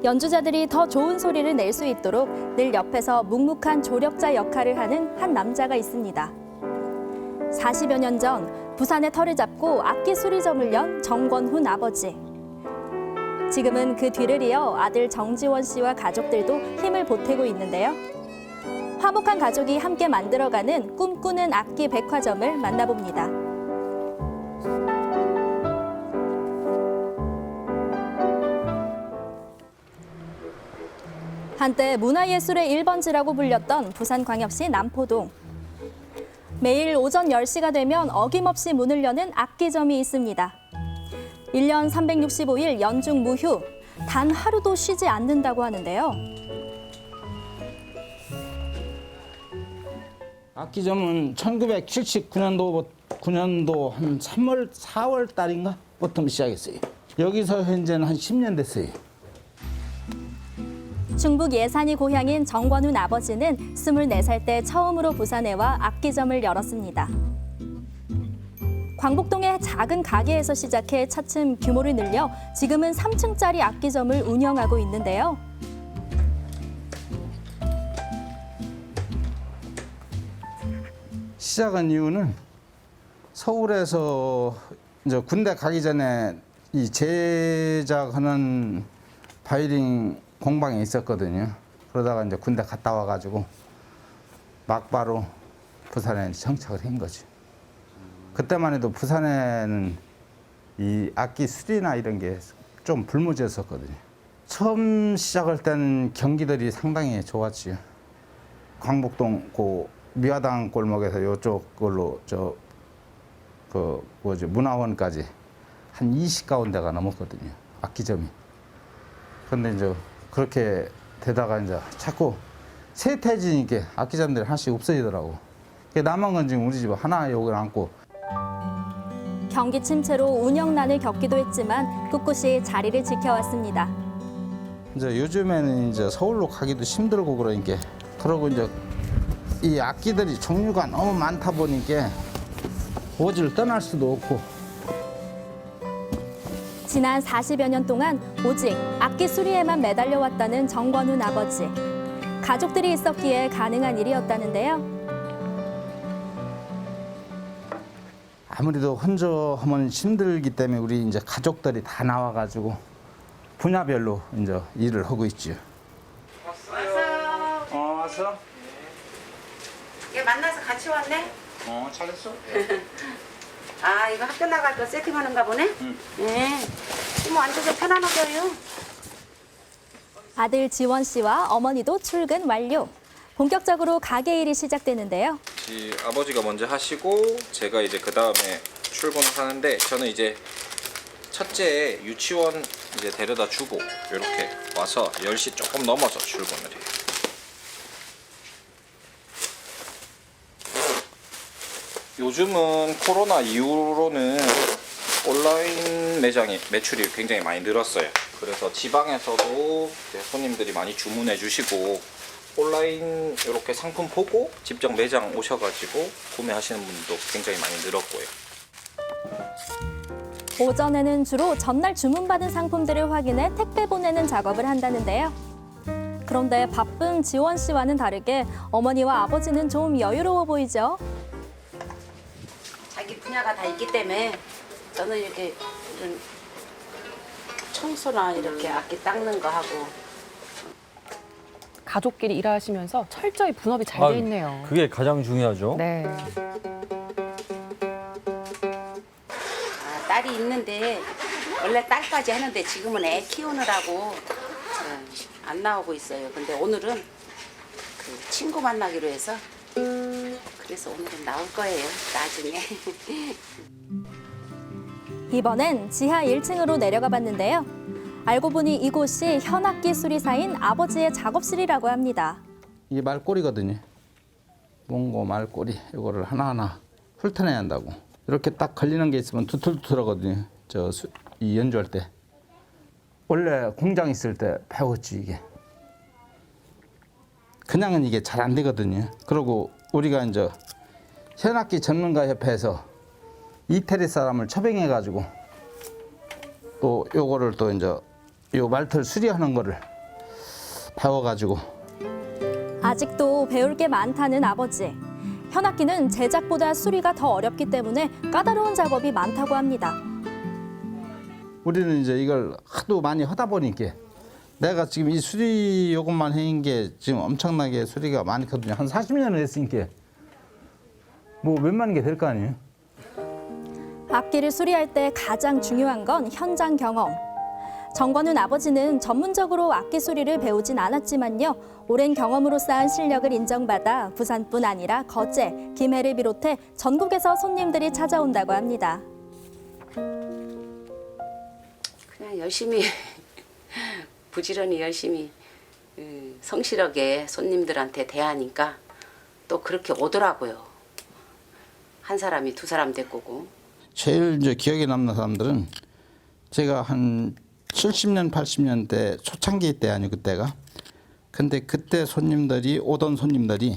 연주자들이 더 좋은 소리를 낼 수 있도록 늘 옆에서 묵묵한 조력자 역할을 하는 한 남자가 있습니다. 40여 년 전 부산의 터를 잡고 악기 수리점을 연 정권훈 아버지. 지금은 그 뒤를 이어 아들 정지원 씨와 가족들도 힘을 보태고 있는데요. 화목한 가족이 함께 만들어가는 꿈꾸는 악기 백화점을 만나봅니다. 한때 문화예술의 1번지라고 불렸던 부산광역시 남포동. 매일 오전 10시가 되면 어김없이 문을 여는 악기점이 있습니다. 1년 365일 연중 무휴, 단 하루도 쉬지 않는다고 하는데요. 악기점은 1979년도 한 3월, 4월 달인가? 부터 시작했어요. 여기서 현재는 한 10년 됐어요. 충북 예산이 고향인 정권훈 아버지는 24살 때 처음으로 부산에 와 악기점을 열었습니다. 광복동의 작은 가게에서 시작해 차츰 규모를 늘려 지금은 3층짜리 악기점을 운영하고 있는데요. 시작한 이유는 서울에서 이제 군대 가기 전에 이 제작하는 바이오린 공방에 있었거든요. 그러다가 이제 군대 갔다 와가지고 막바로 부산에 정착을 한 거죠. 그때만 해도 부산에는 이 악기 수리나 이런 게 좀 불모지였었거든요. 처음 시작할 때는 경기들이 상당히 좋았지요. 광복동 그 미화당 골목에서 이쪽 걸로 문화원까지 한 20가운데가 넘었거든요. 악기점이. 근데 이제 그렇게 되다가 이제 자꾸 세태지니까 악기점들이 하나씩 없어지더라고. 남은 건 지금 우리 집 하나 여기 남고. 경기 침체로 운영난을 겪기도 했지만 꿋꿋이 자리를 지켜왔습니다. 이제 요즘에는 이제 서울로 가기도 힘들고 그러니까 그러고 이제 이 악기들이 종류가 너무 많다 보니까 오지를 떠날 수도 없고. 지난 40여 년 동안 오직 악기 수리에만 매달려왔다는 정권훈 아버지. 가족들이 있었기에 가능한 일이었다는데요. 아무래도 혼자 하면 힘들기 때문에 우리 이제 가족들이 다 나와가지고 분야별로 이제 일을 하고 있죠. 왔어요. 왔어? 얘 만나서 같이 왔네? 잘했어? 아, 이거 학교 나갈 거 세팅하는가 보네? 응. 네. 뭐 앉아서 편안하게요. 아들 지원 씨와 어머니도 출근 완료. 본격적으로 가게 일이 시작되는데요. 아버지가 먼저 하시고 제가 이제 그 다음에 출근을 하는데 저는 이제 첫째 유치원 이제 데려다 주고 이렇게 와서 10시 조금 넘어서 출근을 해요. 요즘은 코로나 이후로는 온라인 매장이 매출이 굉장히 많이 늘었어요. 그래서 지방에서도 이제 손님들이 많이 주문해 주시고 온라인 이렇게 상품 보고 직접 매장 오셔가지고 구매하시는 분도 굉장히 많이 늘었고요. 오전에는 주로 전날 주문받은 상품들을 확인해 택배 보내는 작업을 한다는데요. 그런데 바쁜 지원 씨와는 다르게 어머니와 아버지는 좀 여유로워 보이죠. 자기 분야가 다 있기 때문에 저는 이렇게 이런 청소나 이렇게 악기 닦는 거 하고. 가족끼리 일하시면서 철저히 분업이 잘 돼 있네요. 그게 가장 중요하죠. 네. 아, 딸이 있는데 원래 딸까지 하는데 지금은 애 키우느라고 안 나오고 있어요. 근데 오늘은 그 친구 만나기로 해서 그래서 오늘은 나올 거예요. 나중에. 이번엔 지하 1층으로 내려가 봤는데요. 알고 보니 이곳이 현악기 수리사인 아버지의 작업실이라고 합니다. 이게 말꼬리거든요. 몽고 말꼬리 이거를 하나하나 훑어내야 한다고. 이렇게 딱 걸리는 게 있으면 두툴두툴하거든요. 이 연주할 때. 원래 공장 있을 때 배웠지 이게. 그냥은 이게 잘 안 되거든요. 그리고 우리가 이제 현악기 전문가 협회에서 이태리 사람을 초빙해가지고 또 요거를 또 이제 요 말틀 수리하는 거를 배워가지고. 아직도 배울 게 많다는 아버지. 현악기는 제작보다 수리가 더 어렵기 때문에 까다로운 작업이 많다고 합니다. 우리는 이제 이걸 하도 많이 하다 보니까 내가 지금 이 수리 요것만 해인 게 지금 엄청나게 수리가 많거든요. 한 40년을 했으니까 뭐 웬만한 게 될 거 아니에요. 악기를 수리할 때 가장 중요한 건 현장 경험. 정권훈 아버지는 전문적으로 악기 수리를 배우진 않았지만요. 오랜 경험으로 쌓은 실력을 인정받아 부산뿐 아니라 거제, 김해를 비롯해 전국에서 손님들이 찾아온다고 합니다. 그냥 열심히 부지런히 열심히 성실하게 손님들한테 대하니까 또 그렇게 오더라고요. 한 사람이 두 사람 데리고. 제일 이제 기억에 남는 사람들은 제가 한 70년, 80년대 초창기 때 아니에요, 그때가. 근데 그때 손님들이 오던 손님들이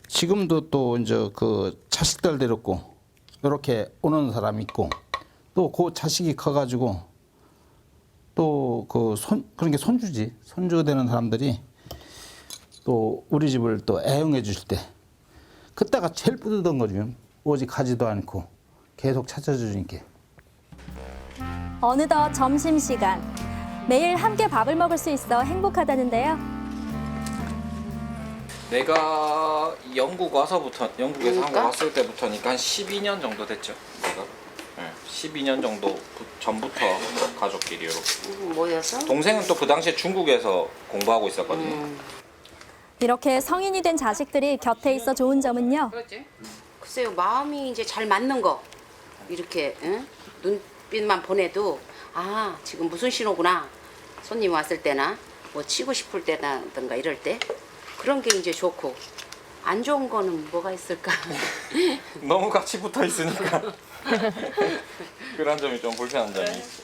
지금도 또 이제 그 자식들 데리고 이렇게 오는 사람 있고 또 그 자식이 커가지고 또 그 그러니까 손주 되는 사람들이 또 우리 집을 또 애용해 주실 때 그때가 제일 뿌듯한 거죠. 오직 가지도 않고 계속 찾아주니까. 어느덧 점심시간. 매일 함께 밥을 먹을 수 있어 행복하다는데요. 내가 영국에서 그러니까? 한국 왔을 때부터니까 한 12년 정도 됐죠. 내가 12년 정도 전부터 가족끼리 이렇게. 모여서 동생은 또 그 당시에 중국에서 공부하고 있었거든요. 이렇게 성인이 된 자식들이 곁에 있어 좋은 점은요. 글쎄요, 마음이 이제 잘 맞는 거 이렇게 눈빛만 보내도 아 지금 무슨 신호구나. 손님 왔을 때나 뭐 치고 싶을 때라든가 이럴 때 그런 게 이제 좋고 안 좋은 거는 뭐가 있을까. 너무 같이 붙어 있으니까 그런 점이 좀 불편한 점이 있어.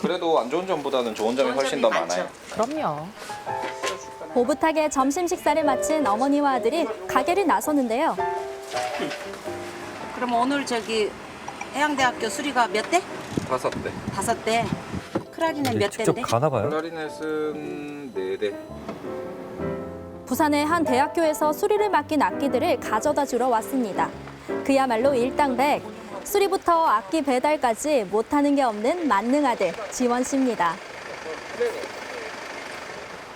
그래도 안 좋은 점보다는 좋은 점이 훨씬 더 많아요. 그럼요. 오붓하게 점심 식사를 마친 어머니와 아들이 가게를 나서는데요. 그럼 오늘 저기 해양대학교 수리가 몇 대? 5대. 5대. 클라리넷 몇 직접 대인데? 가나 봐요? 클라리넷은 4대. 부산의 한 대학교에서 수리를 맡긴 악기들을 가져다 주러 왔습니다. 그야말로 일당백. 수리부터 악기 배달까지 못하는 게 없는 만능 아들 지원 씨입니다.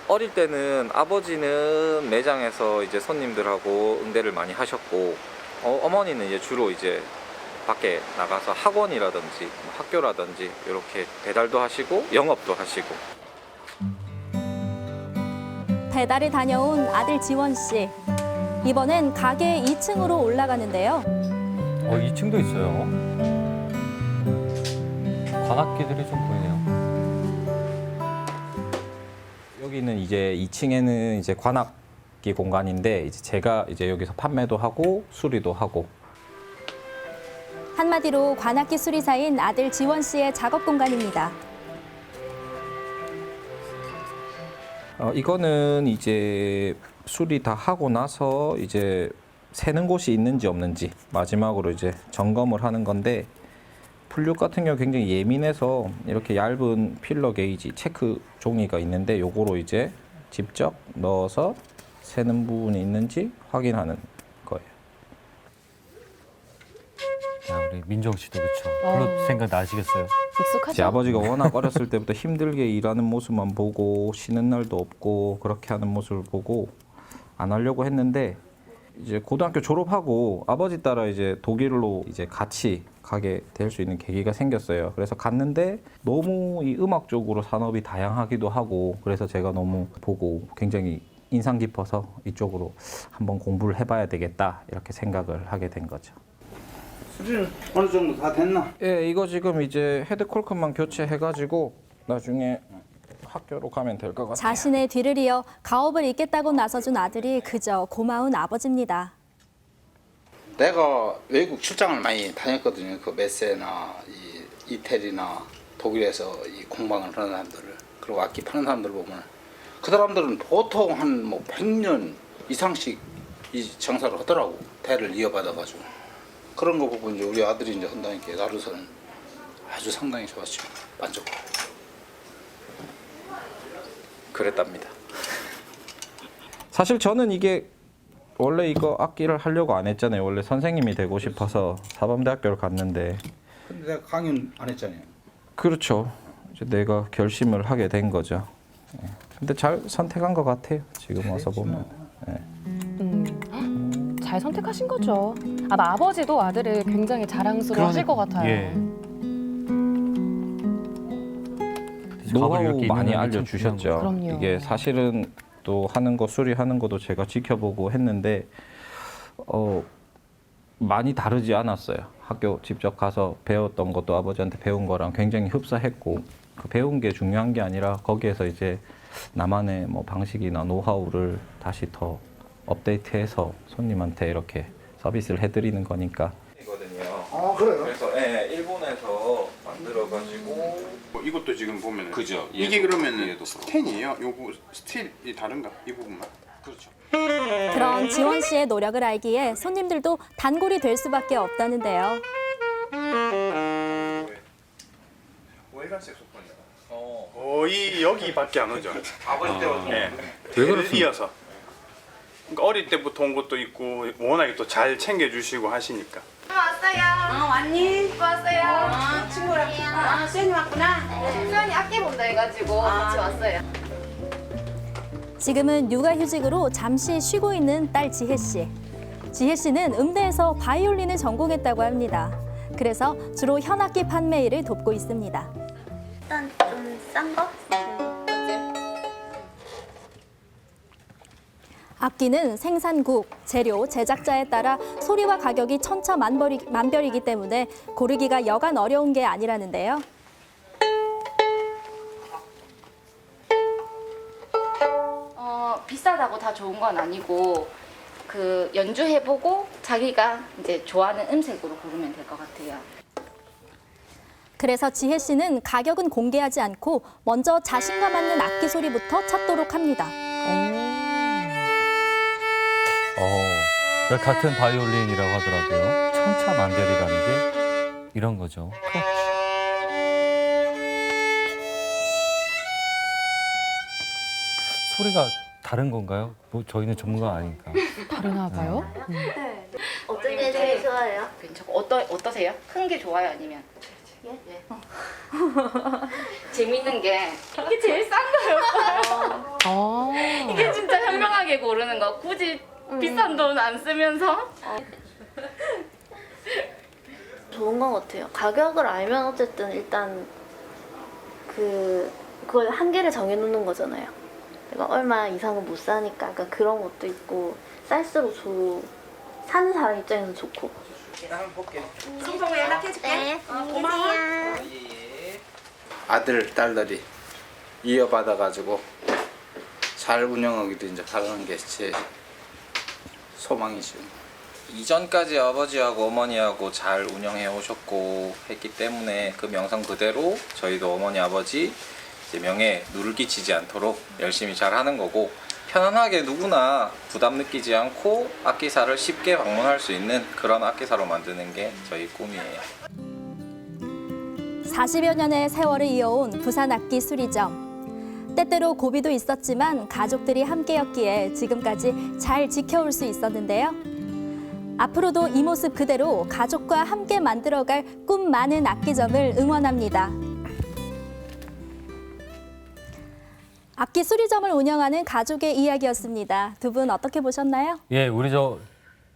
어릴 때는 아버지는 매장에서 이제 손님들하고 응대를 많이 하셨고 어머니는 이제 주로 이제 밖에 나가서 학원이라든지 학교라든지 이렇게 배달도 하시고 영업도 하시고. 배달을 다녀온 아들 지원 씨. 이번엔 가게 2층으로 올라가는데요. 2층도 있어요. 관악기들이 좀 보이네요. 여기는 이제 2층에는 이제 관악기 공간인데 이제 제가 이제 여기서 판매도 하고 수리도 하고. 한마디로 관악기 수리사인 아들 지원 씨의 작업 공간입니다. 이거는 이제 수리 다 하고 나서 이제 새는 곳이 있는지 없는지 마지막으로 이제 점검을 하는 건데 풀육 같은 경우 굉장히 예민해서 이렇게 얇은 필러 게이지 체크 종이가 있는데 요거로 이제 직접 넣어서 새는 부분이 있는지 확인하는 거예요. 야, 우리 민정 씨도 그렇죠. 그런 생각 나시겠어요? 제 익숙하죠? 아버지가 워낙 어렸을 때부터 힘들게 일하는 모습만 보고 쉬는 날도 없고 그렇게 하는 모습을 보고 안 하려고 했는데 이제 고등학교 졸업하고 아버지 따라 이제 독일로 이제 같이 가게 될 수 있는 계기가 생겼어요. 그래서 갔는데 너무 이 음악 쪽으로 산업이 다양하기도 하고 그래서 제가 너무 보고 굉장히 인상 깊어서 이쪽으로 한번 공부를 해봐야 되겠다 이렇게 생각을 하게 된 거죠. 수리는 어느 정도 다 됐나? 예, 이거 지금 이제 헤드 콜크만 교체해가지고 나중에 학교로 가면 될 것 같아요. 자신의 뒤를 이어 가업을 잇겠다고 나서준 아들이 그저 고마운 아버지입니다. 내가 외국 출장을 많이 다녔거든요. 그 메세나 이태리나 독일에서 이 공방을 하는 사람들을 그리고 악기 파는 사람들 보면 그 사람들은 보통 한 뭐 100년 이상씩 이 장사를 하더라고. 대를 이어받아가지고 그런 거 보고 이제 우리 아들이 이제 한다니까 나로서는 아주 상당히 좋았죠. 만족. 그랬답니다. 사실 저는 이게 원래 이거 악기를 하려고 안 했잖아요. 원래 선생님이 되고 싶어서 사범대학교를 갔는데. 근데 내가 강연 안 했잖아요. 그렇죠. 이제 내가 결심을 하게 된 거죠. 예. 근데 잘 선택한 것 같아요. 지금 와서 보면. 예. 잘 선택하신 거죠. 아마 아버지도 아들을 굉장히 자랑스러워하실 것 같아요. 예. 노하우 이렇게 많이 있는 게 참 알려주셨죠. 그럼요. 이게 사실은 또 하는 거 수리하는 것도 제가 지켜보고 했는데 많이 다르지 않았어요. 학교 직접 가서 배웠던 것도 아버지한테 배운 거랑 굉장히 흡사했고 그 배운 게 중요한 게 아니라 거기에서 이제 나만의 뭐 방식이나 노하우를 다시 더 업데이트해서 손님한테 이렇게 서비스를 해드리는 거니까. 이거든요. 아 그래요? 그래서 일본에서 만들어가지고 이것도 지금 보면 그죠. 이게 얘도, 그러면은 얘도 스텐이에요? 요거 스틸이 다른가? 이 부분만? 그렇죠. 그런 지원 씨의 노력을 알기에 손님들도 단골이 될 수밖에 없다는데요. 월간색 소폰이다. 거의 여기밖에 안 오죠. 아버지 때부터. 네. 왜 그렇습니까? 이어서. 그러니까 어릴 때부터 온 것도 있고 워낙에 또 잘 챙겨주시고 하시니까. 왔니? 왔어요. 친구랑. 수현이 왔구나. 수연이 악기 본다 해가지고 같이 왔어요. 지금은 육아휴직으로 잠시 쉬고 있는 딸 지혜 씨. 지혜 씨는 음대에서 바이올린을 전공했다고 합니다. 그래서 주로 현악기 판매 일을 돕고 있습니다. 일단 좀 싼 거? 악기는 생산국, 재료, 제작자에 따라 소리와 가격이 천차만별이기 때문에 고르기가 여간 어려운 게 아니라는데요. 비싸다고 다 좋은 건 아니고 그 연주해보고 자기가 이제 좋아하는 음색으로 고르면 될 것 같아요. 그래서 지혜 씨는 가격은 공개하지 않고 먼저 자신과 맞는 악기 소리부터 찾도록 합니다. 같은 바이올린이라고 하더라도요. 천차만별이라는 게 이런 거죠. 소리가 다른 건가요? 뭐 저희는 전문가 아니니까. 다르나 봐요. 어떤 게 제일 좋아요? 괜찮고 어떠세요? 큰 게 좋아요 아니면? 예? 재밌는 게 이게 제일 싼 거예요. 아. 이게 진짜 현명하게 고르는 거. 굳이 비싼 돈 안 쓰면서. 좋은 것 같아요. 가격을 알면 어쨌든 일단 그걸 한계를 정해놓는 거잖아요. 내가 얼마 이상은 못 사니까 약간 그런 것도 있고 쌀수록 사는 사람 입장에서 좋고. 성성우 연락해줄게. 네, 고마워. 아들, 딸들이 이어받아가지고 잘 운영하기도 이제 바라는 게 제 소망이죠. 이전까지 아버지하고 어머니하고 잘 운영해 오셨고 했기 때문에 그 명성 그대로 저희도 어머니 아버지 이제 명예에 누를 끼치지 않도록 열심히 잘 하는 거고 편안하게 누구나 부담 느끼지 않고 악기사를 쉽게 방문할 수 있는 그런 악기사로 만드는 게 저희 꿈이에요. 40여 년의 세월을 이어온 부산 악기 수리점. 때때로 고비도 있었지만 가족들이 함께였기에 지금까지 잘 지켜올 수 있었는데요. 앞으로도 이 모습 그대로 가족과 함께 만들어갈 꿈 많은 악기점을 응원합니다. 악기 수리점을 운영하는 가족의 이야기였습니다. 두 분 어떻게 보셨나요? 예, 우리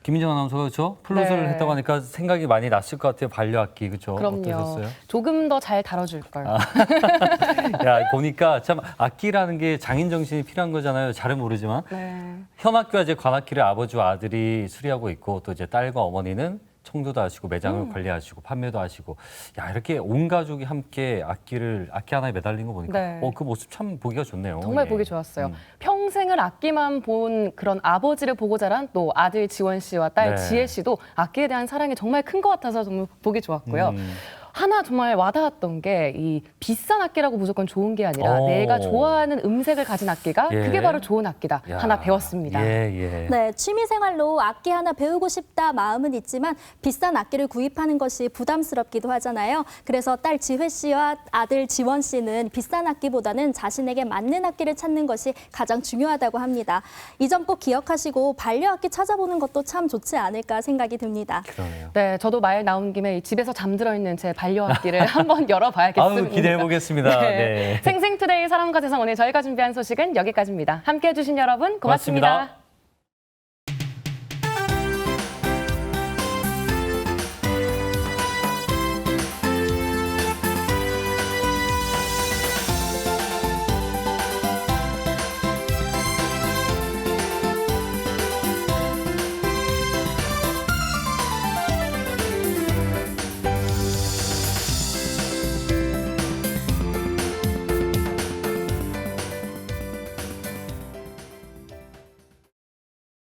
김민정 아나운서가 그렇죠? 플룻을 네. 했다고 하니까 생각이 많이 났을 것 같아요. 반려악기 그렇죠? 그럼요. 어떠셨어요? 조금 더 잘 다뤄줄 걸. 야, 보니까 참 악기라는 게 장인 정신이 필요한 거잖아요. 잘은 모르지만 네. 현악기와 이제 관악기를 아버지와 아들이 수리하고 있고 또 이제 딸과 어머니는 청도도 하시고 매장을 관리하시고 판매도 하시고 야 이렇게 온 가족이 함께 악기 하나에 매달린 거 보니까 네. 그 모습 참 보기가 좋네요. 정말 예. 보기 좋았어요. 평생을 악기만 본 그런 아버지를 보고 자란 또 아들 지원 씨와 딸 네. 지혜 씨도 악기에 대한 사랑이 정말 큰 것 같아서 정말 보기 좋았고요. 하나 정말 와닿았던 게 이 비싼 악기라고 무조건 좋은 게 아니라 오. 내가 좋아하는 음색을 가진 악기가 예. 그게 바로 좋은 악기다. 야. 하나 배웠습니다. 예. 네, 취미생활로 악기 하나 배우고 싶다 마음은 있지만 비싼 악기를 구입하는 것이 부담스럽기도 하잖아요. 그래서 딸 지회 씨와 아들 지원 씨는 비싼 악기보다는 자신에게 맞는 악기를 찾는 것이 가장 중요하다고 합니다. 이 점 꼭 기억하시고 반려악기 찾아보는 것도 참 좋지 않을까 생각이 듭니다. 그러네요. 네, 저도 말 나온 김에 집에서 잠들어 있는 제 반려악기를 한번 열어봐야겠습니다. 아유, 기대해 보겠습니다. 네. 네. 생생투데이 사람과 세상 오늘 저희가 준비한 소식은 여기까지입니다. 함께해 주신 여러분 고맙습니다. 고맙습니다.